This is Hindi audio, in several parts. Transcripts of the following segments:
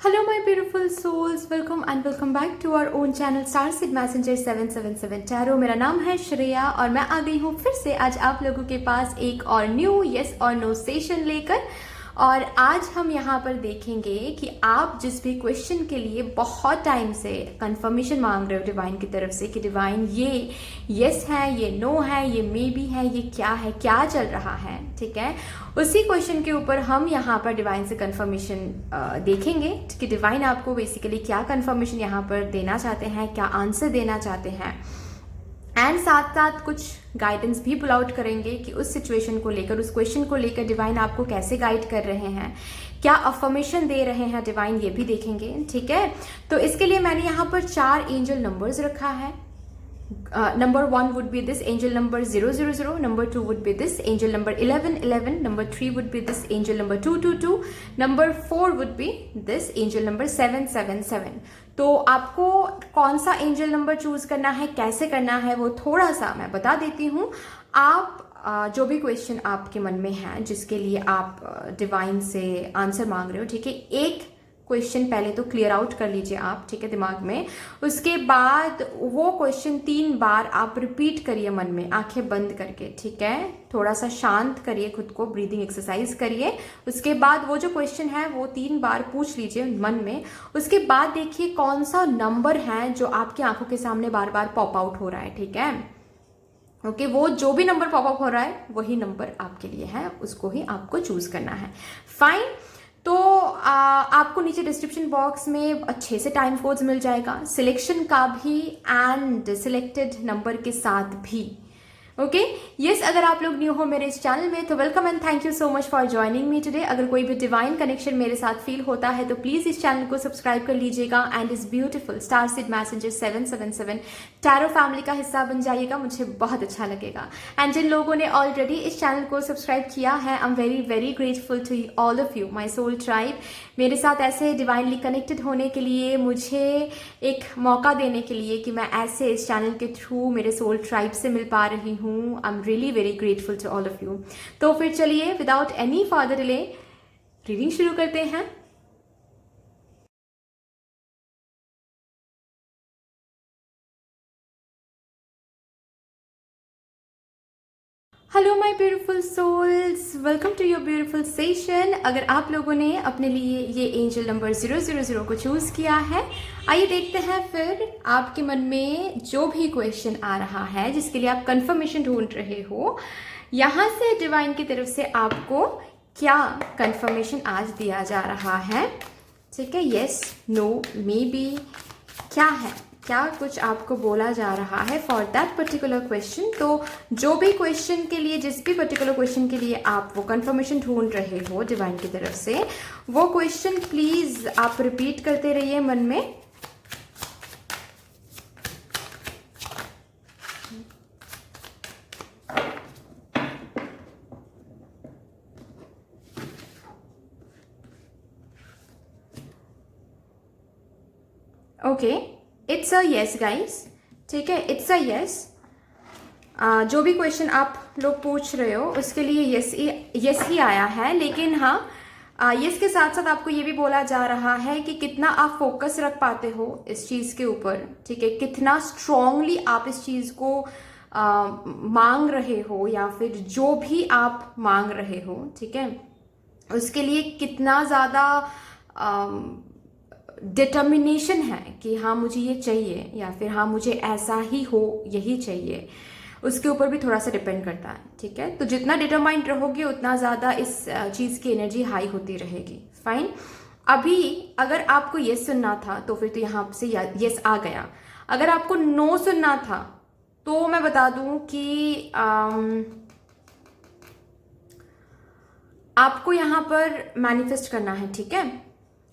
Hello my beautiful souls, welcome and welcome back to our own channel Starseed Messenger 777 Tarot। मेरा नाम है श्रेया और मैं आ गई हूँ फिर से आज आप लोगों के पास एक और न्यू यस और नो सेशन लेकर। और आज हम यहाँ पर देखेंगे कि आप जिस भी क्वेश्चन के लिए बहुत टाइम से कंफर्मेशन मांग रहे हो डिवाइन की तरफ से कि डिवाइन ये यस है, ये नो है, ये मे बी है, ये क्या है, क्या चल रहा है, ठीक है, उसी क्वेश्चन के ऊपर हम यहाँ पर डिवाइन से कंफर्मेशन देखेंगे कि डिवाइन आपको बेसिकली क्या कंफर्मेशन यहाँ पर देना चाहते हैं, क्या आंसर देना चाहते हैं, एंड साथ साथ कुछ गाइडेंस भी पुल आउट करेंगे कि उस सिचुएशन को लेकर, उस क्वेश्चन को लेकर डिवाइन आपको कैसे गाइड कर रहे हैं, क्या अफर्मेशन दे रहे हैं डिवाइन, ये भी देखेंगे। ठीक है, तो इसके लिए मैंने यहाँ पर 4 एंजल नंबर्स रखा है। Number 1 would be this angel number 000, number 2 would be this angel number 1111, number 3 would be this angel number 222, number 4 would be this angel number 777। तो आपको कौन सा एंजल नंबर चूज करना है, कैसे करना है, वो थोड़ा सा मैं बता देती हूँ। आप जो भी क्वेश्चन आपके मन में है जिसके लिए आप डिवाइन से आंसर मांग रहे हो, ठीक है, एक क्वेश्चन पहले तो क्लियर आउट कर लीजिए आप, ठीक है, दिमाग में। उसके बाद वो क्वेश्चन 3 बार आप रिपीट करिए मन में, आंखें बंद करके, ठीक है, थोड़ा सा शांत करिए खुद को, ब्रीदिंग एक्सरसाइज करिए। उसके बाद वो जो क्वेश्चन है वो 3 बार पूछ लीजिए मन में। उसके बाद देखिए कौन सा नंबर है जो आपकी आंखों के सामने बार बार पॉप आउट हो रहा है, ठीक है। ओके, वो जो भी नंबर पॉप अप हो रहा है वही नंबर आपके लिए है, उसको ही आपको चूज करना है। फाइन, तो आपको नीचे डिस्क्रिप्शन बॉक्स में अच्छे से टाइम कोड्स मिल जाएगा, सिलेक्शन का भी एंड सिलेक्टेड नंबर के साथ भी। ओके, यस, अगर आप लोग न्यू हो मेरे इस चैनल में तो welcome and thank you so much for joining me today. अगर कोई भी डिवाइन कनेक्शन मेरे साथ फील होता है तो प्लीज इस चैनल को सब्सक्राइब कर लीजिएगा एंड इस ब्यूटीफुल स्टारसीड मैसेंजर 777 टैरो फैमिली का हिस्सा बन जाइएगा, मुझे बहुत अच्छा लगेगा। एंड जिन लोगों ने ऑलरेडी इस चैनल को सब्सक्राइब किया है, I am very very grateful to all of you my soul tribe. मेरे साथ ऐसे डिवाइनली कनेक्टेड होने के लिए, मुझे एक मौका देने के लिए कि मैं ऐसे इस चैनल के थ्रू मेरे सोल ट्राइब से मिल पा रही हूँ। I am really very grateful to all of you. तो फिर चलिए without any further delay reading शुरू करते हैं। Hello my beautiful souls, welcome to your beautiful session. अगर आप लोगों ने अपने लिए ये एंजल नंबर 000 को चूज किया है, आइए देखते हैं फिर आपके मन में जो भी क्वेश्चन आ रहा है जिसके लिए आप कंफर्मेशन ढूंढ रहे हो, यहाँ से डिवाइन की तरफ से आपको क्या कंफर्मेशन आज दिया जा रहा है। ठीक है, यस, नो, मे बी, क्या है, क्या कुछ आपको बोला जा रहा है फॉर दैट पर्टिकुलर क्वेश्चन। तो जो भी क्वेश्चन के लिए, जिस भी पर्टिकुलर क्वेश्चन के लिए आप वो कंफर्मेशन ढूंढ रहे हो डिवाइन की तरफ से, वो क्वेश्चन प्लीज आप रिपीट करते रहिए मन में। Okay, it's a yes guys, ठीक है, इट्स अ यस। जो भी क्वेश्चन आप लोग पूछ रहे हो उसके लिए यस ही आया है, लेकिन हाँ, यस के साथ साथ आपको ये भी बोला जा रहा है कि कितना आप फोकस रख पाते हो इस चीज़ के ऊपर, ठीक है, कितना स्ट्रांगली आप इस चीज़ को मांग रहे हो या फिर जो भी आप मांग रहे हो, ठीक है, उसके लिए कितना ज़्यादा डिटर्मिनेशन है कि हाँ मुझे ये चाहिए या फिर हाँ मुझे ऐसा ही हो, यही चाहिए, उसके ऊपर भी थोड़ा सा डिपेंड करता है। ठीक है, तो जितना डिटरमाइंड रहोगे उतना ज़्यादा इस चीज़ की एनर्जी हाई होती रहेगी। फाइन, अभी अगर आपको यस सुनना था तो फिर तो यहाँ से यस आ गया। अगर आपको नो सुनना था तो मैं बता दूं कि आपको यहाँ पर मैनिफेस्ट करना है, ठीक है,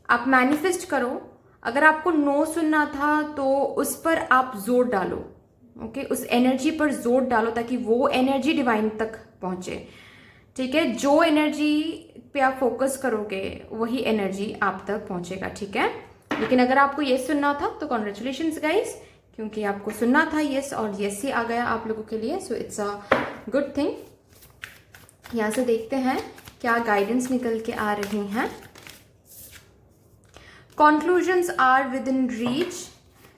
आप मैनिफेस्ट करो। अगर आपको नो सुनना था तो उस पर आप जोर डालो, ओके, उस एनर्जी पर जोर डालो ताकि वो एनर्जी डिवाइन तक पहुंचे। ठीक है, जो एनर्जी पे आप फोकस करोगे वही एनर्जी आप तक पहुंचेगा, ठीक है। लेकिन अगर आपको यस सुनना था तो कॉन्ग्रेचुलेशंस गाइस, क्योंकि आपको सुनना था यस और यस ही आ गया आप लोगों के लिए, so it's a good thing. यहाँ से देखते हैं क्या गाइडेंस निकल के आ रही हैं। Conclusions are within reach.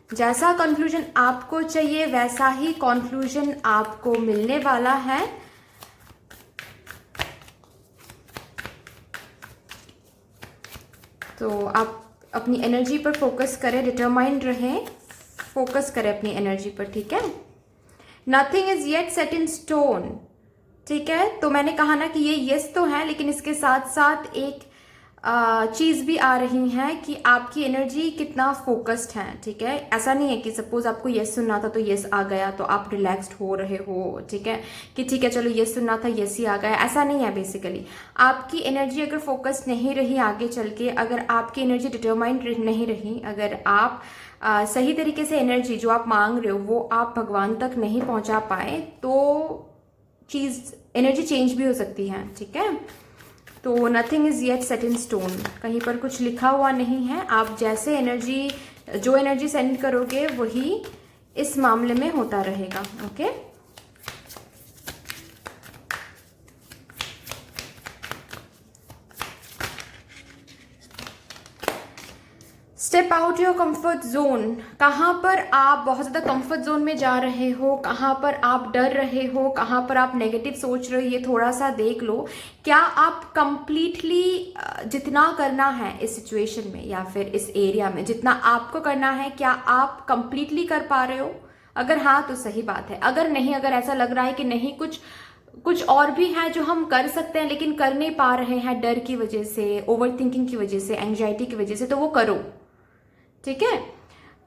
जैसा कंक्लूजन आपको चाहिए वैसा ही कंक्लूजन आपको मिलने वाला है। तो आप अपनी एनर्जी पर फोकस करें, डिटरमाइंड रहें, फोकस करें अपनी एनर्जी पर, ठीक है। Nothing is yet set in stone, ठीक है। तो मैंने कहा ना कि ये यस तो है, लेकिन इसके साथ साथ एक चीज भी आ रही है कि आपकी एनर्जी कितना फोकस्ड है, ठीक है। ऐसा नहीं है कि सपोज आपको यस सुनना था तो यस आ गया तो आप रिलैक्स्ड हो रहे हो, ठीक है, कि ठीक है चलो यस सुनना था यस ही आ गया, ऐसा नहीं है। बेसिकली आपकी एनर्जी अगर फोकस्ड नहीं रही आगे चल के, अगर आपकी एनर्जी डिटरमाइंड नहीं रही, अगर आप सही तरीके से एनर्जी जो आप मांग रहे हो वो आप भगवान तक नहीं पहुंचा पाए, तो एनर्जी चेंज भी हो सकती है, ठीक है। तो nothing is yet set in stone, कहीं पर कुछ लिखा हुआ नहीं है। आप जैसे जो एनर्जी सेंड करोगे वही इस मामले में होता रहेगा, okay. Step out your comfort zone. कहाँ पर आप बहुत ज़्यादा कंफर्ट जोन में जा रहे हो, कहाँ पर आप डर रहे हो, कहाँ पर आप नेगेटिव सोच रहे हो, ये थोड़ा सा देख लो। क्या आप कंप्लीटली जितना करना है इस सिचुएशन में या फिर इस एरिया में, जितना आपको करना है, क्या आप कंप्लीटली कर पा रहे हो? अगर हाँ तो सही बात है, अगर नहीं, अगर ऐसा लग रहा है कि नहीं कुछ और भी है जो हम कर सकते हैं लेकिन कर नहीं पा रहे हैं डर की वजह से, ओवर थिंकिंग की वजह से, एंग्जाइटी की वजह से, तो वो करो, ठीक है।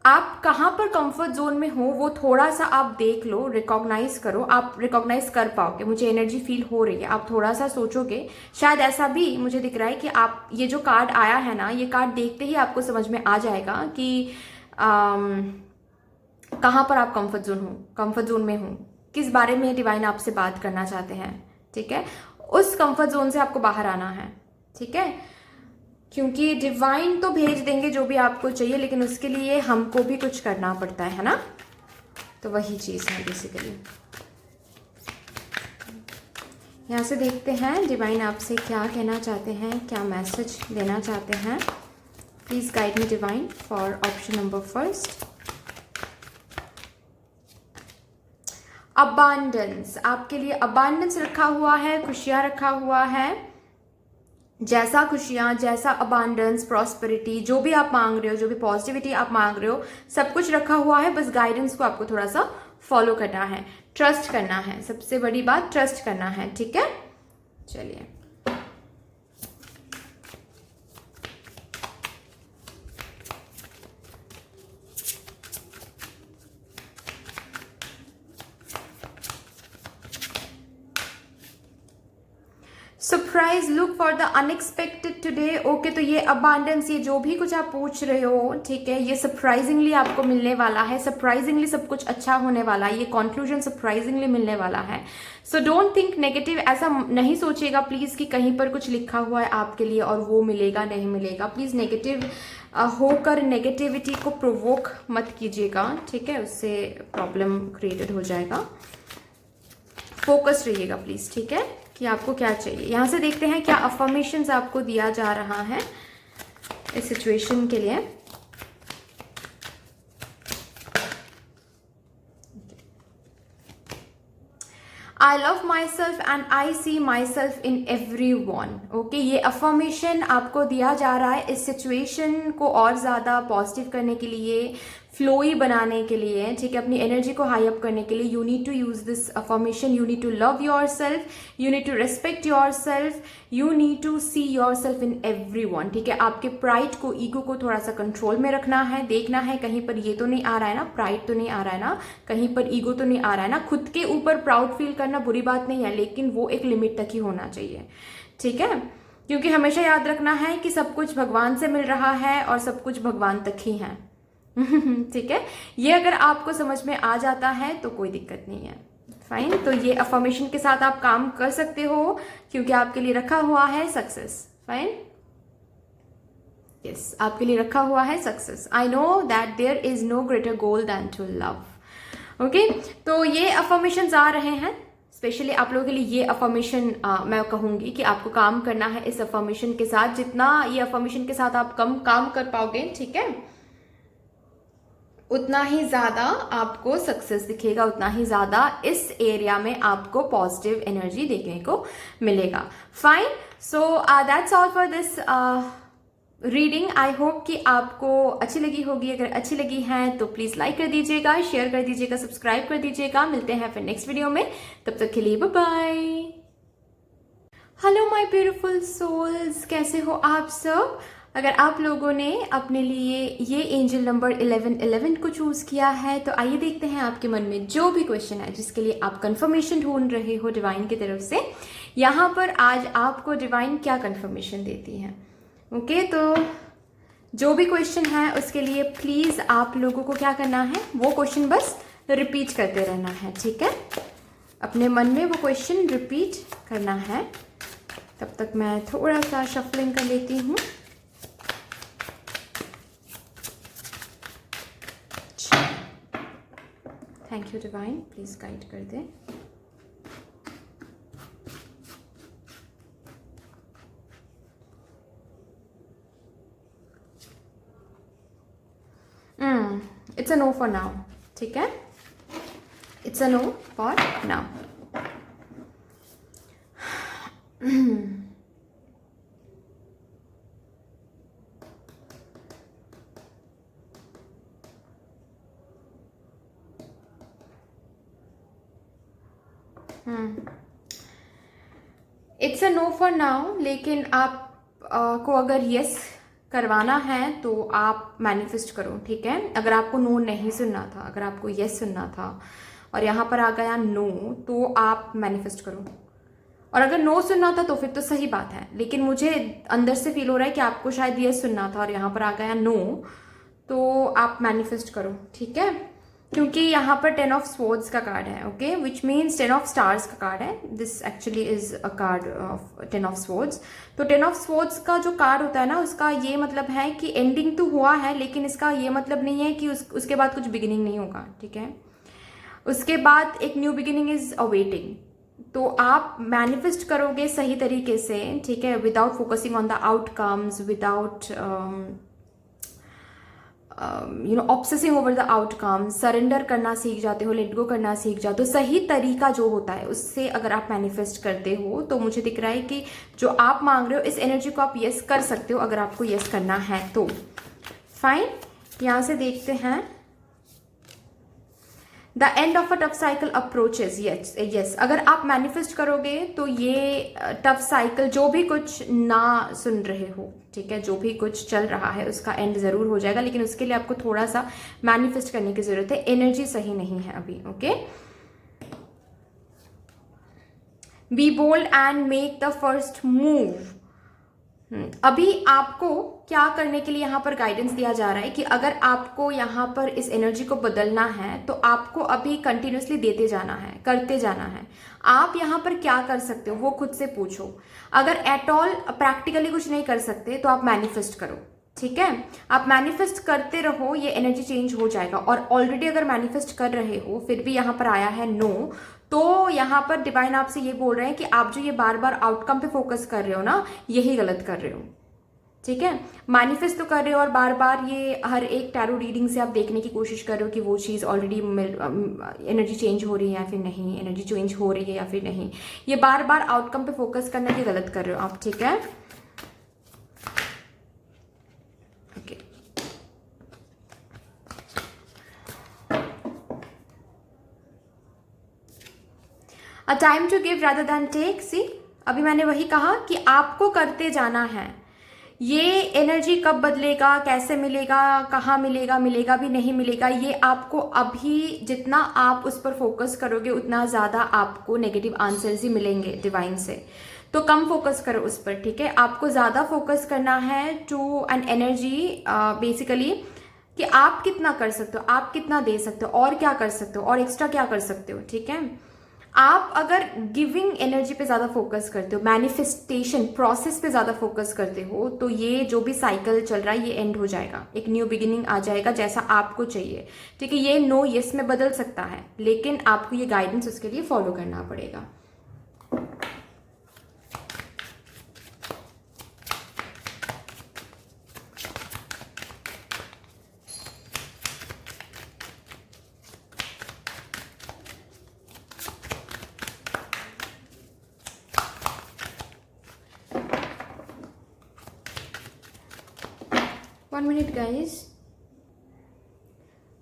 आप कहाँ पर कंफर्ट जोन में हो वो थोड़ा सा आप देख लो, रिकॉग्नाइज करो। आप रिकॉग्नाइज कर पाओगे, मुझे एनर्जी फील हो रही है, आप थोड़ा सा सोचोगे, शायद ऐसा भी मुझे दिख रहा है कि आप ये जो कार्ड आया है ना, ये कार्ड देखते ही आपको समझ में आ जाएगा कि कहाँ पर आप कंफर्ट जोन में हो, किस बारे में डिवाइन आपसे बात करना चाहते हैं, ठीक है। उस कंफर्ट जोन से आपको बाहर आना है, ठीक है, क्योंकि डिवाइन तो भेज देंगे जो भी आपको चाहिए, लेकिन उसके लिए हमको भी कुछ करना पड़ता है ना। तो वही चीज़ है बेसिकली। यहाँ से देखते हैं डिवाइन आपसे क्या कहना चाहते हैं, क्या मैसेज देना चाहते हैं। Please guide me divine for option number first. Abundance, आपके लिए अबांडेंस रखा हुआ है, खुशियाँ रखा हुआ है। जैसा खुशियाँ, जैसा अबांडेंस, प्रॉस्पेरिटी, जो भी आप मांग रहे हो, जो भी पॉजिटिविटी आप मांग रहे हो, सब कुछ रखा हुआ है। बस गाइडेंस को आपको थोड़ा सा फॉलो करना है, ट्रस्ट करना है। सबसे बड़ी बात ट्रस्ट करना है, ठीक है। चलिए, surprise, look for the unexpected today. Okay, तो ये अबांडेंस, ये जो भी कुछ आप पूछ रहे हो, ठीक है, ये सरप्राइजिंगली आपको मिलने वाला है। सरप्राइजिंगली सब कुछ अच्छा होने वाला है, ये कंक्लूजन सरप्राइजिंगली मिलने वाला है। सो डोंट थिंक नेगेटिव, ऐसा नहीं सोचिएगा प्लीज़ कि कहीं पर कुछ लिखा हुआ है आपके लिए और वो मिलेगा नहीं मिलेगा। प्लीज़ नेगेटिव होकर नेगेटिविटी को प्रोवोक मत कीजिएगा, ठीक है, उससे प्रॉब्लम क्रिएटेड हो जाएगा। फोकस रहिएगा प्लीज़, ठीक है, कि आपको क्या चाहिए। यहाँ से देखते हैं क्या अफर्मेशंस आपको दिया जा रहा है इस सिचुएशन के लिए। I love myself and I see myself in everyone. Okay, ये अफर्मेशन आपको दिया जा रहा है इस सिचुएशन को और ज़्यादा पॉजिटिव करने के लिए, फ्लोई बनाने के लिए, ठीक है, अपनी एनर्जी को हाई अप करने के लिए। You need to use this affirmation, you need to love yourself, you need to respect yourself, you need to see yourself in everyone, ठीक है। आपके प्राइड को, ईगो को थोड़ा सा कंट्रोल में रखना है, देखना है कहीं पर ये तो नहीं आ रहा है ना, प्राइड तो नहीं आ रहा है ना, कहीं पर ईगो तो नहीं आ रहा है ना। खुद के ऊपर प्राउड फील करना बुरी बात नहीं है, लेकिन वो एक लिमिट तक ही होना चाहिए, ठीक है, क्योंकि हमेशा याद रखना है कि सब कुछ भगवान से मिल रहा है और सब कुछ भगवान तक ही है। ठीक है, ये अगर आपको समझ में आ जाता है तो कोई दिक्कत नहीं है, फाइन। तो ये अफर्मेशन के साथ आप काम कर सकते हो क्योंकि आपके लिए रखा हुआ है सक्सेस, फाइन। यस, आपके लिए रखा हुआ है success. I know that there is no greater goal than to love. Okay, तो ये अफर्मेशंस आ रहे हैं स्पेशली आप लोगों के लिए ये अफर्मेशन मैं कहूँगी कि आपको काम करना है इस अफर्मेशन के साथ। जितना ये अफर्मेशन के साथ आप कम काम कर पाओगे, ठीक है, उतना ही ज़्यादा आपको सक्सेस दिखेगा, उतना ही ज़्यादा इस एरिया में आपको पॉजिटिव एनर्जी देखने को मिलेगा। Fine, so that's all for this reading. I hope कि आपको अच्छी लगी होगी। अगर अच्छी लगी है तो प्लीज़ लाइक कर दीजिएगा, शेयर कर दीजिएगा, सब्सक्राइब कर दीजिएगा। मिलते हैं फिर नेक्स्ट वीडियो में, तब तक के लिए bye bye. Hello my beautiful souls, कैसे हो आप सब? अगर आप लोगों ने अपने लिए ये एंजल नंबर 1111 को चूज़ किया है तो आइए देखते हैं आपके मन में जो भी क्वेश्चन है जिसके लिए आप कंफर्मेशन ढूंढ रहे हो डिवाइन की तरफ से, यहाँ पर आज आपको डिवाइन क्या कंफर्मेशन देती है। ओके, तो जो भी क्वेश्चन है उसके लिए प्लीज़ आप लोगों को क्या करना है, वो क्वेश्चन बस रिपीट करते रहना है, ठीक है? अपने मन में वो क्वेश्चन रिपीट करना है। तब तक मैं थोड़ा सा शफलिंग कर लेती हूँ। Thank you divine, please guide कर दें। It's a no for now, ठीक है? It's a no for now. It's a no for now, लेकिन आप को अगर यस करवाना है तो आप मैनिफेस्ट करो, ठीक है? अगर आपको नो नहीं सुनना था, अगर आपको यस सुनना था और यहाँ पर आ गया नो, तो आप मैनिफेस्ट करो। और अगर नो सुनना था तो फिर तो सही बात है, लेकिन मुझे अंदर से फील हो रहा है कि आपको शायद यस सुनना था और यहाँ पर आ गया नो, तो आप मैनिफेस्ट करो, ठीक है? क्योंकि यहाँ पर 10 ऑफ स्वॉर्ड्स का कार्ड है, okay, which means 10 of stars का कार्ड है। This actually is a card of 10 of swords. तो 10 ऑफ स्वॉर्ड्स का जो कार्ड होता है ना, उसका ये मतलब है कि एंडिंग तो हुआ है, लेकिन इसका ये मतलब नहीं है कि उसके बाद कुछ बिगिनिंग नहीं होगा, ठीक है? उसके बाद एक न्यू बिगिनिंग इज अवेटिंग। तो आप मैनिफेस्ट करोगे सही तरीके से, ठीक है, without focusing on the outcomes, without obsessing over the outcome, surrender करना सीख जाते हो, लेट गो करना सीख जाते हो। सही तरीका जो होता है उससे अगर आप मैनिफेस्ट करते हो तो मुझे दिख रहा है कि जो आप मांग रहे हो इस एनर्जी को आप यस कर सकते हो, अगर आपको यस करना है तो। फाइन, यहाँ से देखते हैं। The end of a tough cycle approaches, yes, अगर आप मैनिफेस्ट करोगे तो ये टफ साइकिल, जो भी कुछ ना सुन रहे हो, ठीक है, जो भी कुछ चल रहा है उसका एंड ज़रूर हो जाएगा, लेकिन उसके लिए आपको थोड़ा सा मैनिफेस्ट करने की ज़रूरत है। एनर्जी सही नहीं है अभी, okay? Be bold and make the first move. अभी आपको क्या करने के लिए यहाँ पर गाइडेंस दिया जा रहा है कि अगर आपको यहाँ पर इस एनर्जी को बदलना है तो आपको अभी कंटिन्यूसली देते जाना है, करते जाना है। आप यहाँ पर क्या कर सकते हो वो खुद से पूछो। अगर एट ऑल प्रैक्टिकली कुछ नहीं कर सकते तो आप मैनिफेस्ट करो, ठीक है? आप मैनिफेस्ट करते रहो, ये एनर्जी चेंज हो जाएगा। और ऑलरेडी अगर मैनिफेस्ट कर रहे हो फिर भी यहाँ पर आया है नो, तो यहाँ पर डिवाइन आपसे ये बोल रहे हैं कि आप जो ये बार बार आउटकम पे फोकस कर रहे हो ना, यही गलत कर रहे हो, ठीक है? मैनिफेस्ट तो कर रहे हो और बार बार ये हर एक टैरो रीडिंग से आप देखने की कोशिश कर रहे हो कि वो चीज़ ऑलरेडी एनर्जी चेंज हो रही है या फिर नहीं, एनर्जी चेंज हो रही है या फिर नहीं। ये बार बार आउटकम पे फोकस करना ये गलत कर रहे हो आप, ठीक है? A time to give rather than take. See, अभी मैंने वही कहा कि आपको करते जाना है। ये एनर्जी कब बदलेगा, कैसे मिलेगा, कहाँ मिलेगा, मिलेगा भी नहीं मिलेगा, ये आपको अभी जितना आप उस पर फोकस करोगे उतना ज़्यादा आपको नेगेटिव आंसर्स ही मिलेंगे डिवाइन से। तो कम फोकस करो उस पर, ठीक है? आपको ज़्यादा फोकस करना है टू एन एनर्जी बेसिकली कि आप कितना कर सकते हो, आप कितना दे सकते हो, और क्या कर सकते हो, और एक्स्ट्रा क्या कर सकते हो, ठीक है? आप अगर गिविंग एनर्जी पे ज़्यादा फोकस करते हो, मैनिफेस्टेशन प्रोसेस पे ज़्यादा फोकस करते हो, तो ये जो भी साइकिल चल रहा है ये एंड हो जाएगा, एक न्यू बिगिनिंग आ जाएगा जैसा आपको चाहिए। ठीक है, ये नो यस में बदल सकता है, लेकिन आपको ये गाइडेंस उसके लिए फॉलो करना पड़ेगा। One minute guys,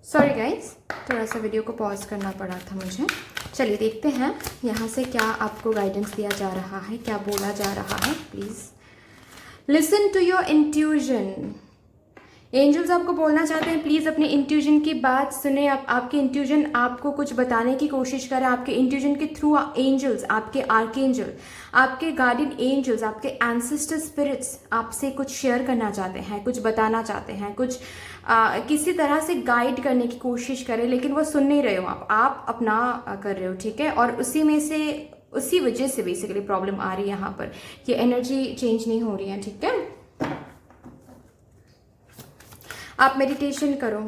sorry guys, थोड़ा सा वीडियो को पॉज करना पड़ा था मुझे। चलिए देखते हैं यहाँ से क्या आपको गाइडेंस दिया जा रहा है, क्या बोला जा रहा है। Please listen to your intuition. Angels आपको बोलना चाहते हैं, प्लीज़ अपने इंट्यूजन की बात सुने। आपके इंट्यूजन आपको कुछ बताने की कोशिश करें। आपके इंट्यूजन के थ्रू एंजल्स, आपके आर्कएंजल, आपके गार्डियन एंजल्स, आपके एंसेस्टर स्पिरिट्स आपसे कुछ शेयर करना चाहते हैं, कुछ बताना चाहते हैं, कुछ किसी तरह से गाइड करने की कोशिश करें, लेकिन वो सुन नहीं रहे हो। आप अपना कर रहे हो, ठीक है, और उसी वजह से बेसिकली प्रॉब्लम आ रही है यहाँ पर। ये एनर्जी चेंज नहीं हो रही है, ठीक है। आप मेडिटेशन करो,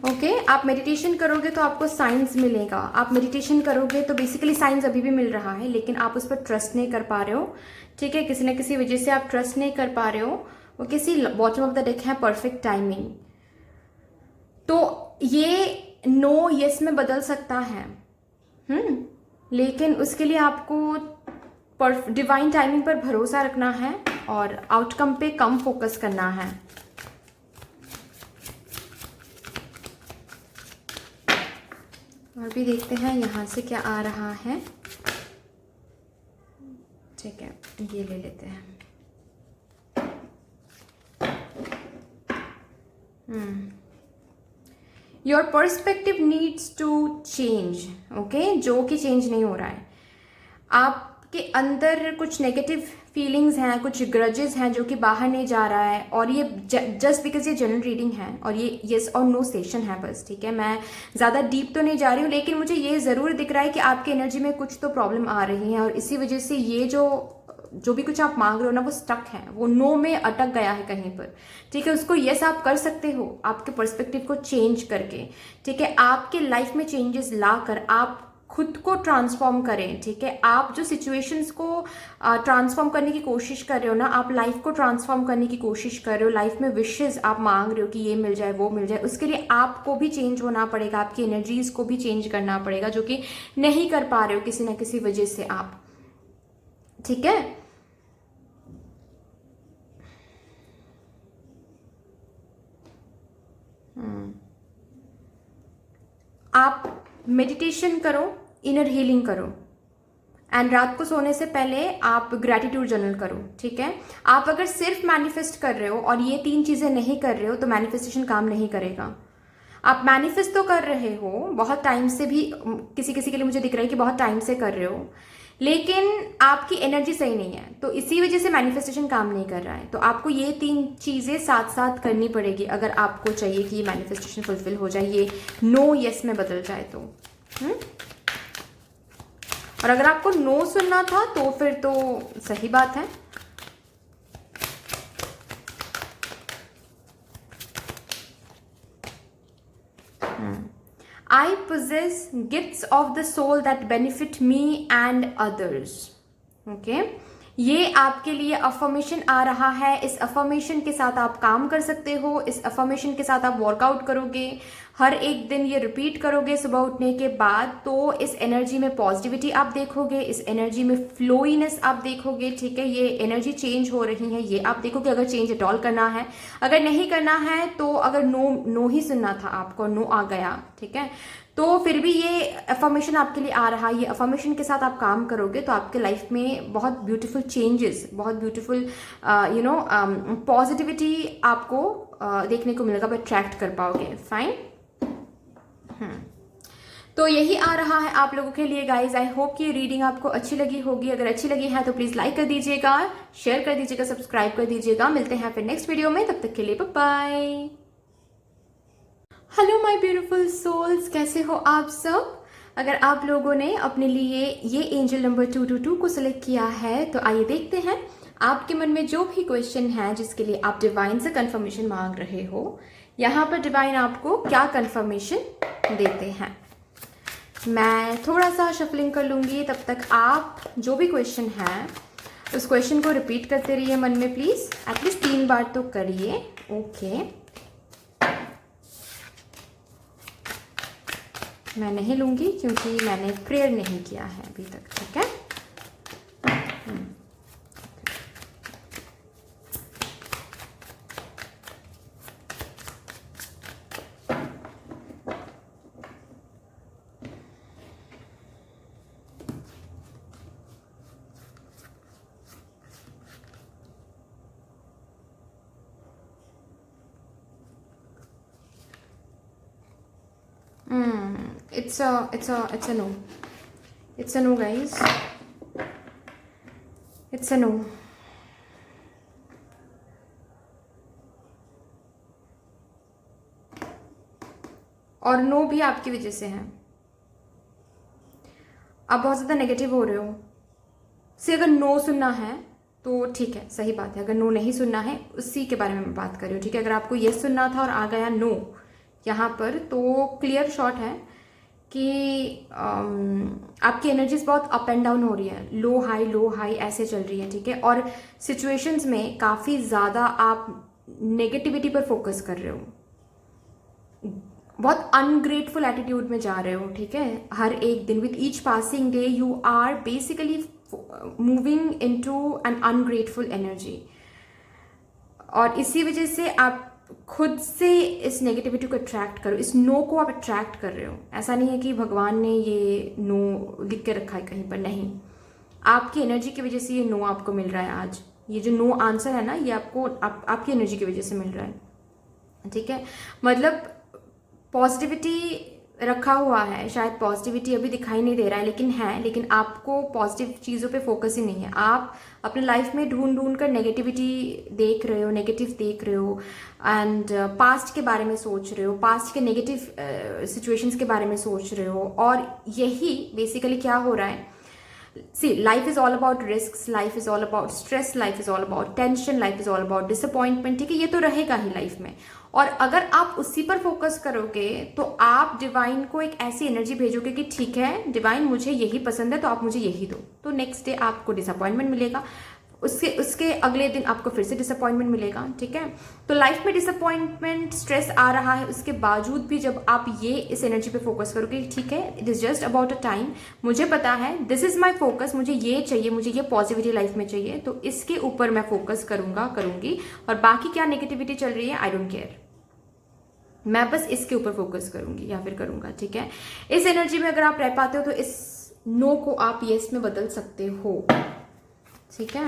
ओके आप मेडिटेशन करोगे तो आपको साइंस मिलेगा। आप मेडिटेशन करोगे तो बेसिकली साइंस अभी भी मिल रहा है, लेकिन आप उस पर ट्रस्ट नहीं कर पा रहे हो, ठीक है। किसी न किसी वजह से आप ट्रस्ट नहीं कर पा रहे हो। वो किसी बॉटम ऑफ द डेक है परफेक्ट टाइमिंग, तो ये नो यस में बदल सकता है। लेकिन उसके लिए आपको डिवाइन टाइमिंग पर भरोसा रखना है और आउटकम पे कम फोकस करना है। और भी देखते हैं यहाँ से क्या आ रहा है, ठीक है, ये ले लेते हैं। Your perspective needs to change, okay, जो कि चेंज नहीं हो रहा है। आपके अंदर कुछ नेगेटिव फीलिंग्स हैं, कुछ ग्रजेस हैं जो कि बाहर नहीं जा रहा है, और ये जस्ट बिकॉज ये जनरल रीडिंग है और ये येस और नो सेशन है बस, ठीक है। मैं ज़्यादा डीप तो नहीं जा रही हूँ, लेकिन मुझे ये ज़रूर दिख रहा है कि आपकी एनर्जी में कुछ तो प्रॉब्लम आ रही है, और इसी वजह से ये जो भी कुछ आप मांग रहे हो ना, वो स्टक है, वो नो में अटक गया है कहीं पर, ठीक है। उसको यस आप कर सकते हो आपके पर्सपेक्टिव को चेंज करके, ठीक है। आपके लाइफ में चेंजेस लाकर आप खुद को ट्रांसफॉर्म करें, ठीक है। आप जो सिचुएशंस को ट्रांसफॉर्म करने की कोशिश कर रहे हो ना, आप लाइफ को ट्रांसफॉर्म करने की कोशिश कर रहे हो, लाइफ में विशेस आप मांग रहे हो कि ये मिल जाए वो मिल जाए, उसके लिए आपको भी चेंज होना पड़ेगा, आपकी एनर्जीज को भी चेंज करना पड़ेगा, जो कि नहीं कर पा रहे हो किसी ना किसी वजह से आप, ठीक है। आप मेडिटेशन करो, इनर हीलिंग करो, एंड रात को सोने से पहले आप ग्रैटिट्यूड जर्नल करो, ठीक है। आप अगर सिर्फ मैनिफेस्ट कर रहे हो और ये 3 चीजें नहीं कर रहे हो तो मैनिफेस्टेशन काम नहीं करेगा। आप मैनिफेस्ट तो कर रहे हो बहुत टाइम से, भी किसी किसी के लिए मुझे दिख रहा है कि बहुत टाइम से कर रहे हो, लेकिन आपकी एनर्जी सही नहीं है, तो इसी वजह से मैनिफेस्टेशन काम नहीं कर रहा है। तो आपको ये 3 चीज़ें साथ साथ करनी पड़ेगी अगर आपको चाहिए कि ये मैनिफेस्टेशन फुलफिल हो जाए, ये नो यस में बदल जाए तो। और अगर आपको नो सुनना था तो फिर तो सही बात है। I possess gifts of the soul that benefit me and others. Okay? ये आपके लिए अफर्मेशन आ रहा है। इस अफर्मेशन के साथ आप काम कर सकते हो, इस अफर्मेशन के साथ आप वर्कआउट करोगे, हर एक दिन ये रिपीट करोगे सुबह उठने के बाद, तो इस एनर्जी में पॉजिटिविटी आप देखोगे, इस एनर्जी में फ्लोइनेस आप देखोगे, ठीक है। ये एनर्जी चेंज हो रही है, ये आप देखोगे। अगर चेंज एट ऑल करना है, अगर नहीं करना है तो, अगर नो ही सुनना था आपको, नो आ गया, ठीक है, तो फिर भी ये अफर्मेशन आपके लिए आ रहा है। ये अफर्मेशन के साथ आप काम करोगे तो आपके लाइफ में बहुत ब्यूटीफुल चेंजेस, बहुत ब्यूटीफुल पॉजिटिविटी आपको देखने को मिलेगा, आप अट्रैक्ट कर पाओगे। फाइन। तो यही आ रहा है आप लोगों के लिए गाइज। आई होप कि ये रीडिंग आपको अच्छी लगी होगी। अगर अच्छी लगी है तो प्लीज लाइक कर दीजिएगा, शेयर कर दीजिएगा, सब्सक्राइब कर दीजिएगा। मिलते हैं फिर नेक्स्ट वीडियो में, तब तक के लिए bye bye. Hello my beautiful souls, कैसे हो आप सब। अगर आप लोगों ने अपने लिए ये एंजल नंबर 222 को सिलेक्ट किया है तो आइए देखते हैं आपके मन में जो भी क्वेश्चन है जिसके लिए आप डिवाइन से कंफर्मेशन मांग रहे हो, यहाँ पर डिवाइन आपको क्या कंफर्मेशन देते हैं। मैं थोड़ा सा शफलिंग कर लूँगी, तब तक आप जो भी क्वेश्चन है उस क्वेश्चन को रिपीट करते रहिए मन में, प्लीज़ एटलीस्ट 3 बार तो करिए। ओके, मैं नहीं लूँगी क्योंकि मैंने प्रेयर नहीं किया है अभी तक, ठीक है। It's a no. It's a no, guys. It's a no. और नो भी आपकी वजह से है। आप बहुत ज़्यादा नेगेटिव हो रहे हो। से अगर नो सुनना है तो ठीक है, सही बात है। अगर नो नहीं सुनना है, उसी के बारे में मैं बात कर रही हूँ, ठीक है। अगर आपको येस सुनना था और आ गया नो यहाँ पर, तो क्लियर शॉट है कि आपकी एनर्जीज बहुत अप एंड डाउन हो रही है, लो हाई ऐसे चल रही है, ठीक है। और सिचुएशंस में काफ़ी ज़्यादा आप नेगेटिविटी पर फोकस कर रहे हो, बहुत अनग्रेटफुल एटीट्यूड में जा रहे हो, ठीक है। हर एक दिन with each passing day you are basically moving into an ungrateful energy, और इसी वजह से आप खुद से इस नेगेटिविटी को अट्रैक्ट करो, इस नो को आप अट्रैक्ट कर रहे हो। ऐसा नहीं है कि भगवान ने ये नो लिख के रखा है कहीं पर, नहीं, आपकी एनर्जी की वजह से ये नो आपको मिल रहा है आज। ये जो नो आंसर है ना, ये आपको आपकी एनर्जी की वजह से मिल रहा है, ठीक है। मतलब पॉजिटिविटी रखा हुआ है, शायद पॉजिटिविटी अभी दिखाई नहीं दे रहा है लेकिन है, लेकिन आपको पॉजिटिव चीज़ों पे फोकस ही नहीं है। आप अपने लाइफ में ढूंढ कर नेगेटिविटी देख रहे हो, नेगेटिव देख रहे हो, एंड पास्ट के बारे में सोच रहे हो, पास्ट के नेगेटिव सिचुएशंस के बारे में सोच रहे हो। और यही बेसिकली क्या हो रहा है, see life is all about risk, life is all about stress, life is all about tension, life is all about disappointment, ठीक है। ये तो रहेगा ही लाइफ में, और अगर आप उसी पर फोकस करोगे तो आप डिवाइन को एक ऐसी एनर्जी भेजोगे कि ठीक है डिवाइन, मुझे यही पसंद है तो आप मुझे यही दो। तो नेक्स्ट डे आपको डिसअपॉइंटमेंट मिलेगा, उसके अगले दिन आपको फिर से डिसअपॉइंटमेंट मिलेगा, ठीक है। तो लाइफ में डिसअपॉइंटमेंट, स्ट्रेस आ रहा है, उसके बावजूद भी जब आप ये इस एनर्जी पे फोकस करोगे, ठीक है, it is just about a time, मुझे पता है, दिस इज माई फोकस, मुझे ये चाहिए, मुझे ये पॉजिटिविटी लाइफ में चाहिए, तो इसके ऊपर मैं फोकस करूंगी, और बाकी क्या नेगेटिविटी चल रही है आई डोंट केयर, मैं बस इसके ऊपर फोकस करूंगी या फिर करूंगा, ठीक है। इस एनर्जी में अगर आप रह पाते हो तो इस नो को आप यस में बदल सकते हो, ठीक है।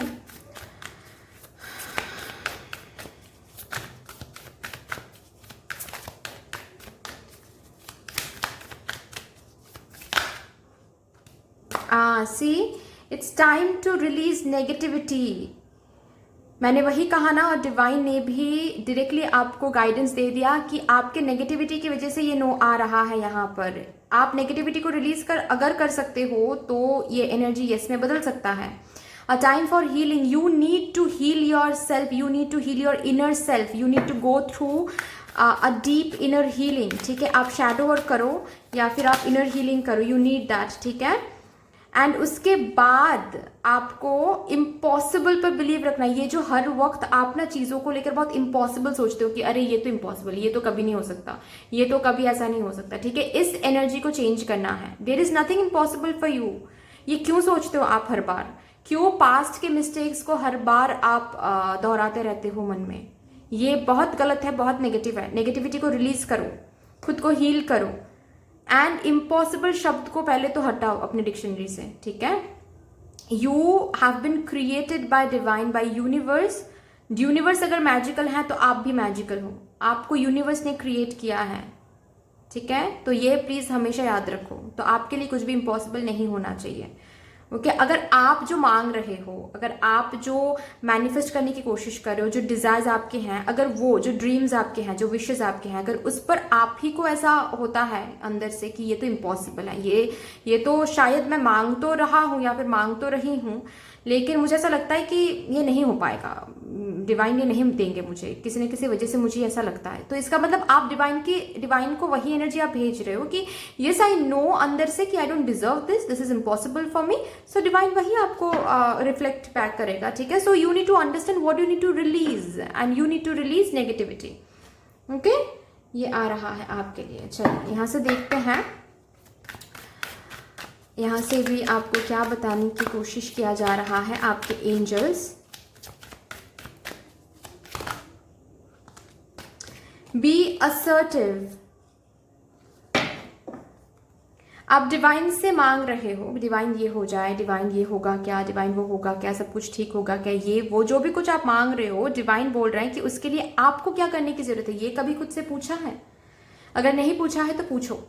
See it's time to release negativity. मैंने वही कहा ना, और डिवाइन ने भी डायरेक्टली आपको गाइडेंस दे दिया कि आपके नेगेटिविटी की वजह से ये नो आ रहा है। यहाँ पर आप नेगेटिविटी को रिलीज अगर कर सकते हो तो ये एनर्जी यस में बदल सकता है। A time for healing. You need to heal yourself. You need to heal your inner self. You need to go through a deep inner healing. ठीक है, आप shadow work करो या फिर आप inner healing करो. You need that. ठीक है, एंड उसके बाद आपको इम्पॉसिबल पर बिलीव रखना। ये जो हर वक्त आप ना चीज़ों को लेकर बहुत इम्पॉसिबल सोचते हो कि अरे ये तो इम्पॉसिबल, ये तो कभी नहीं हो सकता, ये तो कभी ऐसा नहीं हो सकता, ठीक है, इस एनर्जी को चेंज करना है। There is nothing impossible for you. ये क्यों सोचते हो आप हर बार, क्यों पास्ट के मिस्टेक्स को हर बार आप दोहराते रहते हो मन में? ये बहुत गलत है, बहुत नेगेटिव है। नेगेटिविटी को रिलीज करो, खुद को हील करो, एंड इम्पॉसिबल शब्द को पहले तो हटाओ अपनी डिक्शनरी से, ठीक है। You have been created by divine, by universe. Universe अगर मैजिकल है तो आप भी मैजिकल हो, आपको यूनिवर्स ने क्रिएट किया है, ठीक है। तो ये प्लीज हमेशा याद रखो। तो आपके लिए कुछ भी इम्पॉसिबल नहीं होना चाहिए, ओके अगर आप जो मांग रहे हो, अगर आप जो मैनिफेस्ट करने की कोशिश कर रहे हो, जो डिजायर्स आपके हैं, अगर वो जो ड्रीम्स आपके हैं, जो विशेस आपके हैं, अगर उस पर आप ही को ऐसा होता है अंदर से कि ये तो इम्पॉसिबल है, ये तो शायद मैं मांग तो रहा हूँ या फिर मांग तो रही हूँ, लेकिन मुझे ऐसा लगता है कि ये नहीं हो पाएगा, डिवाइन ये नहीं देंगे मुझे, किसी न किसी वजह से मुझे ऐसा लगता है, तो इसका मतलब आप डिवाइन को वही एनर्जी आप भेज रहे हो कि यस आई नो अंदर से कि I don't deserve this is impossible for me, so divine वही आपको रिफ्लेक्ट बैक करेगा, ठीक है। So you need to understand what you need to release and you need to release negativity. Okay ये आ रहा है आपके लिए। चलिए यहाँ से देखते हैं, यहाँ से भी आपको क्या बताने की कोशिश किया जा रहा है आपके एंजल्स। Be assertive. आप डिवाइन से मांग रहे हो, डिवाइन ये हो जाए, डिवाइन ये होगा क्या, डिवाइन वो होगा क्या, सब कुछ ठीक होगा क्या, ये वो जो भी कुछ आप मांग रहे हो, डिवाइन बोल रहे हैं कि उसके लिए आपको क्या करने की जरूरत है। ये कभी खुद से पूछा है? अगर नहीं पूछा है तो पूछो।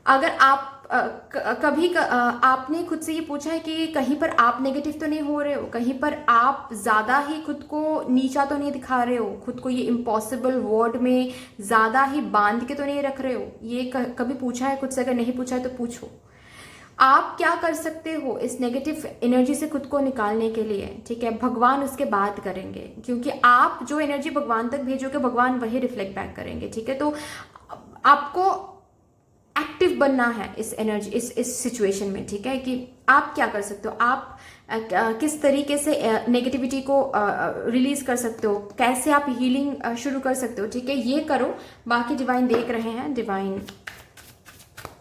अगर आप आपने खुद से ये पूछा है कि कहीं पर आप नेगेटिव तो नहीं हो रहे हो, कहीं पर आप ज्यादा ही खुद को नीचा तो नहीं दिखा रहे हो, खुद को ये इम्पॉसिबल वर्ड में ज्यादा ही बांध के तो नहीं रख रहे हो, ये कभी पूछा है खुद से? अगर नहीं पूछा है तो पूछो। आप क्या कर सकते हो इस नेगेटिव एनर्जी से खुद को निकालने के लिए, ठीक है। भगवान उसके बाद करेंगे, क्योंकि आप जो एनर्जी भगवान तक भेजोगे भगवान वही रिफ्लेक्ट बैक करेंगे, ठीक है। तो आपको एक्टिव बनना है इस एनर्जी, इस सिचुएशन में, ठीक है, कि आप क्या कर सकते हो, आप किस तरीके से नेगेटिविटी को रिलीज कर सकते हो, कैसे आप हीलिंग शुरू कर सकते हो, ठीक है। ये करो, बाकी डिवाइन देख रहे हैं, डिवाइन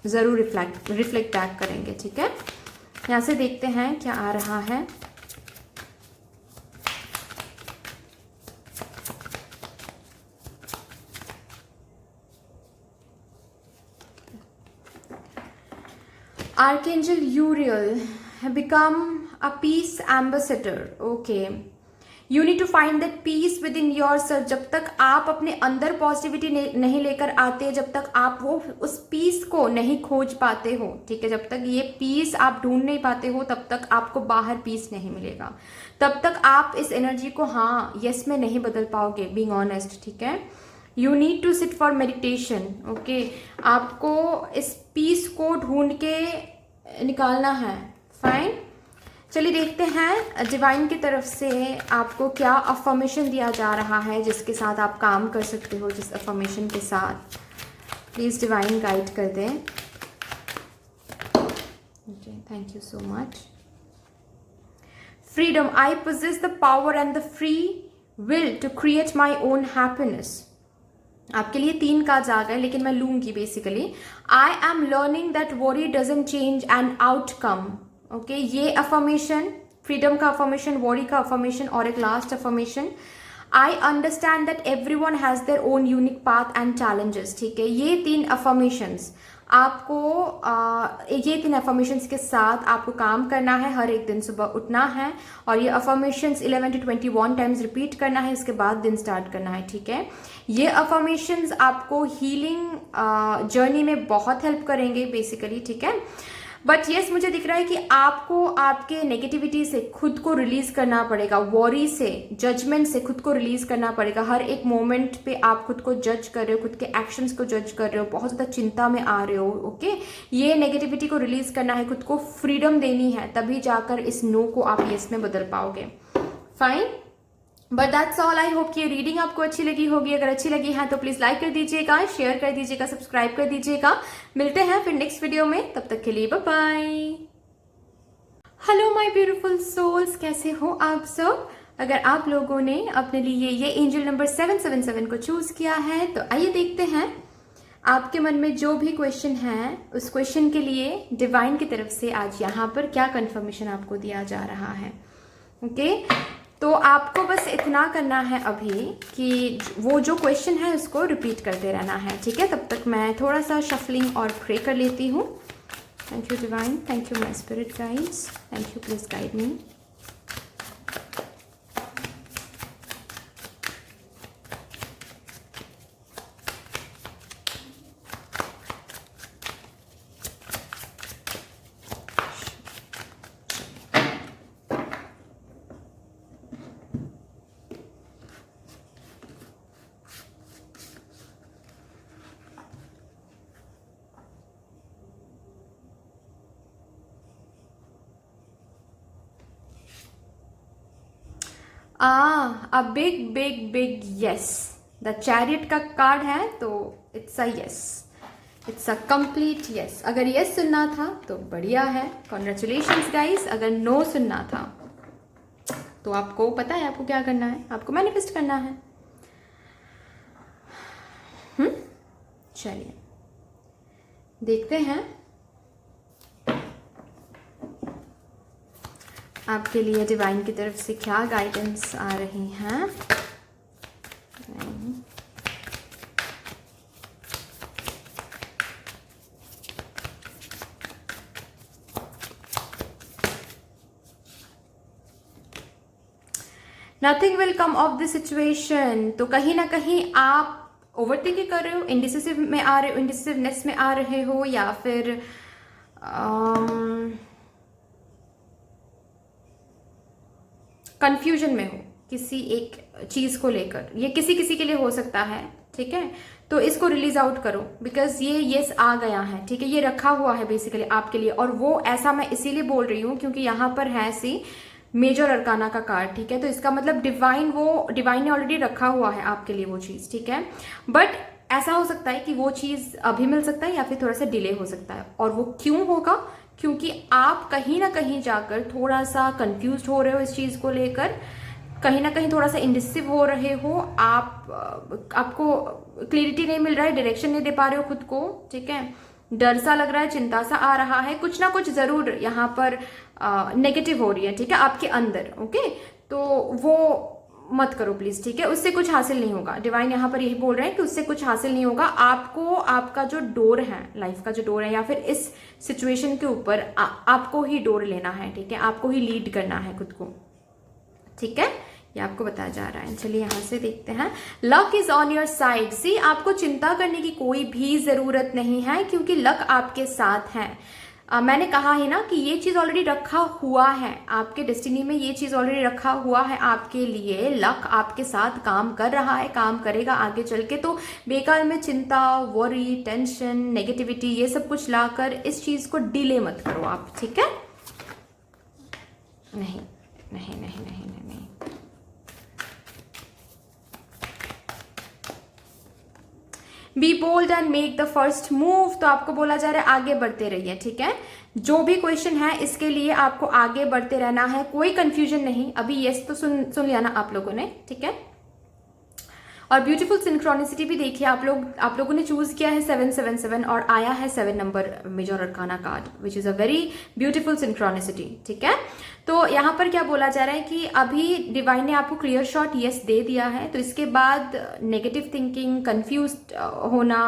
जरूर रिफ्लेक्ट बैक करेंगे, ठीक है। यहाँ से देखते हैं क्या आ रहा है। Archangel Uriel become a peace ambassador. Okay. You need to find that peace within yourself. जब तक आप अपने अंदर पॉजिटिविटी नहीं लेकर आते, जब तक आप वो उस पीस को नहीं खोज पाते हो, ठीक है, जब तक ये पीस आप ढूंढ नहीं पाते हो, तब तक आपको बाहर पीस नहीं मिलेगा, तब तक आप इस एनर्जी को हाँ यस में नहीं बदल पाओगे, बीइंग ऑनेस्ट, ठीक है। You need to sit for meditation. Okay आपको इस पीस को ढूंढ के निकालना है। फाइन, चलिए देखते हैं डिवाइन की तरफ से आपको क्या अफर्मेशन दिया जा रहा है जिसके साथ आप काम कर सकते हो, जिस अफर्मेशन के साथ प्लीज डिवाइन गाइड कर दें। Okay thank you so much. Freedom, I possess the power and the free will to create my own happiness. आपके लिए 3 कार्ड्स आ गए, लेकिन मैं लूंगी basically. I am learning that worry doesn't change an outcome. Okay ये अफर्मेशन, फ्रीडम का अफर्मेशन, वॉरी का अफर्मेशन और एक last affirmation, I understand that everyone has their own unique path and challenges, ठीक है। ये 3 अफर्मेशंस आपको ये 3 अफर्मेशंस के साथ आपको काम करना है। हर एक दिन सुबह उठना है और ये अफर्मेशंस 11 to 21 टाइम्स रिपीट करना है, इसके बाद दिन स्टार्ट करना है, ठीक है। ये अफर्मेशंस आपको हीलिंग जर्नी में बहुत हेल्प करेंगे बेसिकली, ठीक है। बट यस मुझे दिख रहा है कि आपको आपके नेगेटिविटी से खुद को रिलीज करना पड़ेगा, वॉरी से, जजमेंट से खुद को रिलीज करना पड़ेगा। हर एक मोमेंट पे आप खुद को जज कर रहे हो, खुद के एक्शंस को जज कर रहे हो, बहुत ज़्यादा चिंता में आ रहे हो। ओके ये नेगेटिविटी को रिलीज करना है, खुद को फ्रीडम देनी है, तभी जाकर इस नो को आप यस में बदल पाओगे। Fine, but that's all. I hope कि ये रीडिंग आपको अच्छी लगी होगी। अगर अच्छी लगी है तो प्लीज लाइक कर दीजिएगा, शेयर कर दीजिएगा, सब्सक्राइब कर दीजिएगा। मिलते हैं फिर नेक्स्ट वीडियो में, तब तक के लिए bye bye. Hello my beautiful souls, कैसे हो आप सब। अगर आप लोगों ने अपने लिए ये एंजल नंबर 777 को चूज किया है तो आइए देखते हैं आपके मन में जो भी क्वेश्चन है उस क्वेश्चन के लिए डिवाइन की तरफ से आज यहाँ पर क्या कंफर्मेशन आपको दिया जा रहा है। ओके तो आपको बस इतना करना है अभी कि वो जो क्वेश्चन है उसको रिपीट करते रहना है, ठीक है। तब तक मैं थोड़ा सा शफलिंग और प्रे कर लेती हूँ। Thank you divine, thank you my spirit guides, thank you, please guide me. A big big big yes. The chariot का कार्ड है तो it's a yes, it's a complete yes. अगर यस सुनना था तो बढ़िया है, कॉन्ग्रेचुलेशंस गाइस। अगर नो सुनना था तो आपको पता है आपको क्या करना है, आपको मैनिफेस्ट करना है। चलिए देखते हैं आपके लिए डिवाइन की तरफ से क्या गाइडेंस आ रही हैं। Nothing will come of this situation. तो कहीं ना कहीं आप ओवर थिंकिंग कर रहे हो, इंडिसिसिव में आ रहे हो, इंडिसिसिवनेस में आ रहे हो, या फिर कंफ्यूजन में हो किसी एक चीज को लेकर। ये किसी किसी के लिए हो सकता है, ठीक है। तो इसको रिलीज आउट करो, बिकॉज ये यस आ गया है, ठीक है। ये रखा हुआ है बेसिकली आपके लिए, और वो ऐसा मैं इसीलिए बोल रही हूँ क्योंकि यहाँ पर है सी मेजर अरकाना का कार्ड, ठीक है। तो इसका मतलब डिवाइन ने ऑलरेडी रखा हुआ है आपके लिए वो चीज, ठीक है। बट ऐसा हो सकता है कि वो चीज अभी मिल सकता है या फिर थोड़ा सा डिले हो सकता है। और वो क्यों होगा? क्योंकि आप कहीं ना कहीं जाकर थोड़ा सा कंफ्यूज हो रहे हो इस चीज को लेकर, कहीं ना कहीं थोड़ा सा इंडिसिव हो रहे हो आपको क्लियरिटी नहीं मिल रहा है, डायरेक्शन नहीं दे पा रहे हो खुद को, ठीक है। डर सा लग रहा है, चिंता सा आ रहा है, कुछ ना कुछ जरूर यहाँ पर नेगेटिव हो रही है, ठीक है, आपके अंदर। ओके, तो वो मत करो प्लीज, ठीक है। उससे कुछ हासिल नहीं होगा। डिवाइन यहाँ पर यही बोल रहे हैं कि उससे कुछ हासिल नहीं होगा। आपको आपका जो डोर है, लाइफ का जो डोर है, या फिर इस सिचुएशन के ऊपर आपको ही डोर लेना है, ठीक है। आपको ही लीड करना है खुद को, ठीक है। ये आपको बताया जा रहा है। चलिए यहां से देखते हैं। Luck is on your side. See, आपको चिंता करने की कोई भी जरूरत नहीं है क्योंकि लक आपके साथ है। मैंने कहा है ना कि ये चीज ऑलरेडी रखा हुआ है आपके डेस्टिनी में, ये चीज ऑलरेडी रखा हुआ है आपके लिए। लक आपके साथ काम कर रहा है, काम करेगा आगे चल के। तो बेकार में चिंता, वरी, टेंशन, नेगेटिविटी, ये सब कुछ लाकर इस चीज को डिले मत करो आप, ठीक है। नहीं नहीं नहीं नहीं नहीं, नहीं। Be bold and make the first move. तो आपको बोला जा रहा है आगे बढ़ते रहिए, ठीक है। जो भी क्वेश्चन है इसके लिए आपको आगे बढ़ते रहना है, कोई कंफ्यूजन नहीं। अभी यस तो सुन लिया ना आप लोगों ने, ठीक है। और ब्यूटीफुल सिंक्रोनिसिटी भी देखिए, आप लोगों ने चूज किया है 777 और आया है 7 number major arcana card, which is a very beautiful synchronicity, ठीक है। तो यहाँ पर क्या बोला जा रहा है कि अभी डिवाइन ने आपको क्लियर शॉट यस दे दिया है। तो इसके बाद नेगेटिव थिंकिंग, कंफ्यूज होना,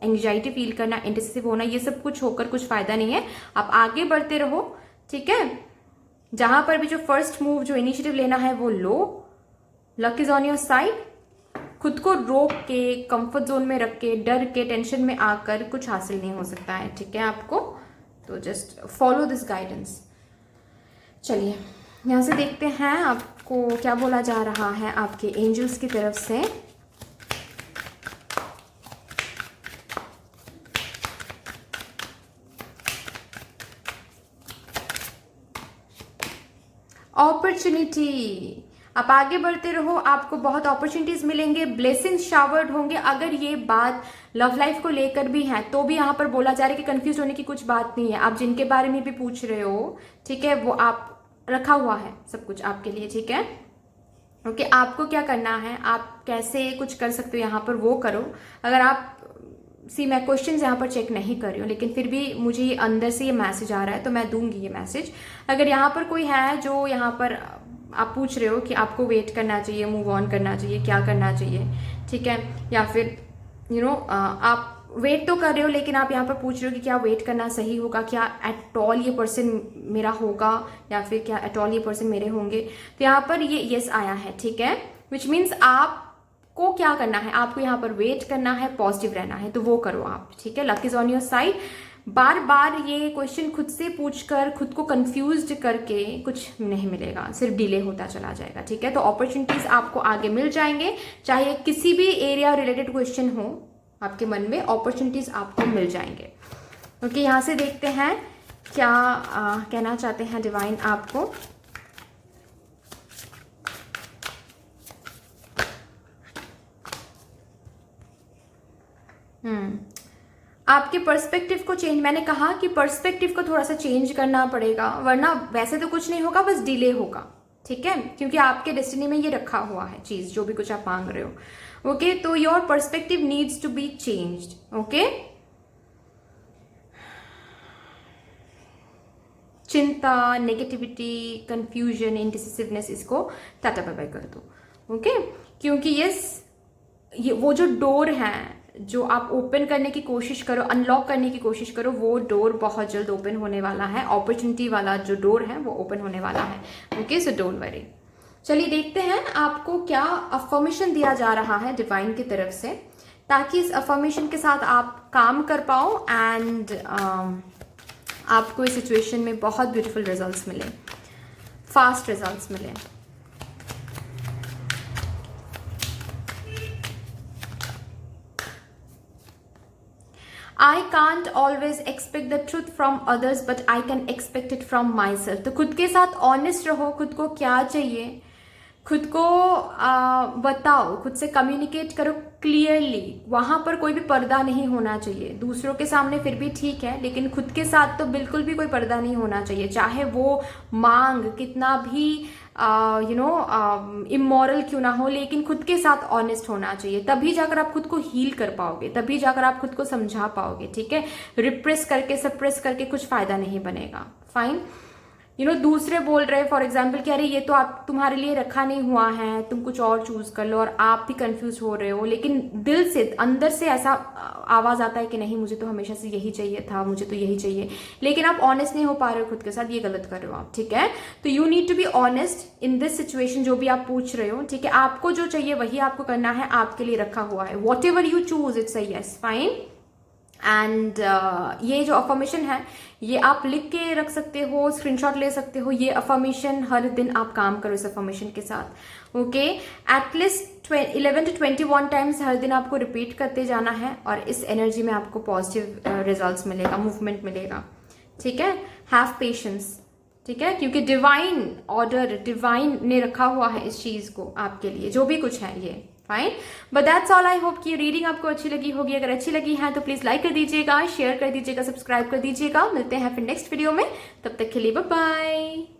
एंग्जाइटी फील करना, इंडिसिसिव होना, ये सब कुछ होकर कुछ फायदा नहीं है। आप आगे बढ़ते रहो, ठीक है। जहां पर भी जो फर्स्ट मूव, जो इनिशिएटिव लेना है वो लो। Luck is on your side. खुद को रोक के, कंफर्ट जोन में रख के, डर के, टेंशन में आकर कुछ हासिल नहीं हो सकता है, ठीक है आपको। तो जस्ट फॉलो दिस गाइडेंस। चलिए यहां से देखते हैं आपको क्या बोला जा रहा है आपके एंजल्स की तरफ से। अपॉर्चुनिटी। आप आगे बढ़ते रहो, आपको बहुत अपॉर्चुनिटीज मिलेंगे, ब्लेसिंग्स शावर्ड होंगे। अगर ये बात लव लाइफ को लेकर भी है तो भी यहाँ पर बोला जा रहा है कि कंफ्यूज होने की कुछ बात नहीं है। आप जिनके बारे में भी पूछ रहे हो, ठीक है, वो आप रखा हुआ है सब कुछ आपके लिए, ठीक है। ओके, आपको क्या करना है, आप कैसे कुछ कर सकते हो यहाँ पर वो करो। अगर आप मैं क्वेश्चंस यहाँ पर चेक नहीं कर रही हूँ, लेकिन फिर भी मुझे अंदर से ये मैसेज आ रहा है तो मैं दूंगी ये मैसेज। अगर यहाँ पर कोई है जो यहाँ पर आप पूछ रहे हो कि आपको वेट करना चाहिए, मूव ऑन करना चाहिए, क्या करना चाहिए, ठीक है, या फिर आप वेट तो कर रहे हो लेकिन आप यहाँ पर पूछ रहे हो कि क्या वेट करना सही होगा, क्या एट ऑल ये पर्सन मेरा होगा, या फिर क्या एट ऑल ये पर्सन मेरे होंगे। तो यहाँ पर ये यस आया है, ठीक है, विच मीन्स आपको क्या करना है, आपको यहाँ पर वेट करना है, पॉजिटिव रहना है, तो वो करो आप, ठीक है। Luck is on your side. बार बार ये क्वेश्चन खुद से पूछकर खुद को कंफ्यूज्ड करके कुछ नहीं मिलेगा, सिर्फ डिले होता चला जाएगा, ठीक है। तो अपॉर्चुनिटीज आपको आगे मिल जाएंगे, चाहे किसी भी एरिया रिलेटेड क्वेश्चन हो आपके मन में, अपॉर्चुनिटीज आपको मिल जाएंगे। ओके, यहाँ से देखते हैं क्या कहना चाहते हैं डिवाइन आपको। आपके पर्सपेक्टिव को चेंज, मैंने कहा कि पर्सपेक्टिव को थोड़ा सा चेंज करना पड़ेगा, वरना वैसे तो कुछ नहीं होगा, बस डिले होगा, ठीक है, क्योंकि आपके डेस्टिनी में ये रखा हुआ है चीज, जो भी कुछ आप मांग रहे हो। ओके, तो your perspective needs to be changed. Okay, चिंता, नेगेटिविटी, कंफ्यूजन, इनडिसिसिवनेस, इसको टाटा बाय बाय कर दो। ओके, क्योंकि ये वो जो डोर है जो आप ओपन करने की कोशिश करो, अनलॉक करने की कोशिश करो, वो डोर बहुत जल्द ओपन होने वाला है। अपॉर्चुनिटी वाला जो डोर है वो ओपन होने वाला है। Okay, so don't worry. चलिए देखते हैं आपको क्या अफर्मेशन दिया जा रहा है डिवाइन की तरफ से, ताकि इस अफर्मेशन के साथ आप काम कर पाओ एंड आपको इस सिचुएशन में बहुत ब्यूटीफुल रिजल्ट्स मिले, फास्ट रिजल्ट्स मिले। I can't always expect the truth from others, but I can expect it from myself. तो खुद के साथ ऑनेस्ट रहो, खुद को क्या चाहिए खुद को बताओ, खुद से कम्युनिकेट करो क्लियरली। वहां पर कोई भी पर्दा नहीं होना चाहिए। दूसरों के सामने फिर भी ठीक है, लेकिन खुद के साथ तो बिल्कुल भी कोई पर्दा नहीं होना चाहिए, चाहे वो मांग कितना भी इमोरल क्यों ना हो, लेकिन खुद के साथ ऑनेस्ट होना चाहिए। तभी जाकर आप खुद को हील कर पाओगे, तभी जाकर आप खुद को समझा पाओगे, ठीक है। रिप्रेस करके, सप्रेस करके कुछ फायदा नहीं बनेगा। फाइन, दूसरे बोल रहे फॉर एग्जाम्पल कि अरे ये तो आप तुम्हारे लिए रखा नहीं हुआ है, तुम कुछ और चूज कर लो, और आप भी कंफ्यूज हो रहे हो, लेकिन दिल से, अंदर से ऐसा आवाज आता है कि नहीं, मुझे तो हमेशा से यही चाहिए था, मुझे तो यही चाहिए, लेकिन आप ऑनेस्ट नहीं हो पा रहे हो खुद के साथ, ये गलत कर रहे हो आप, ठीक है। तो you need to be honest in this situation, जो भी आप पूछ रहे हो, ठीक है। आपको जो चाहिए वही आपको करना है, आपके लिए रखा हुआ है। What ever you choose, it's a yes, fine. And ये जो अफर्मेशन है ये आप लिख के रख सकते हो, स्क्रीनशॉट ले सकते हो। ये अफर्मेशन हर दिन आप काम करो इस अफर्मेशन के साथ। ओके, एटलीस्ट 11 to 21 टाइम्स हर दिन आपको रिपीट करते जाना है, और इस एनर्जी में आपको पॉजिटिव रिजल्ट्स मिलेगा, मूवमेंट मिलेगा, ठीक है। हैव पेशेंस, ठीक है, क्योंकि डिवाइन ऑर्डर, डिवाइन ने रखा हुआ है इस चीज को आपके लिए, जो भी कुछ है ये। Fine, but that's all. I hope कि रीडिंग आपको अच्छी लगी होगी। अगर अच्छी लगी है तो प्लीज लाइक कर दीजिएगा, शेयर कर दीजिएगा, सब्सक्राइब कर दीजिएगा। मिलते हैं फिर नेक्स्ट वीडियो में, तब तक के लिए बाय बाय।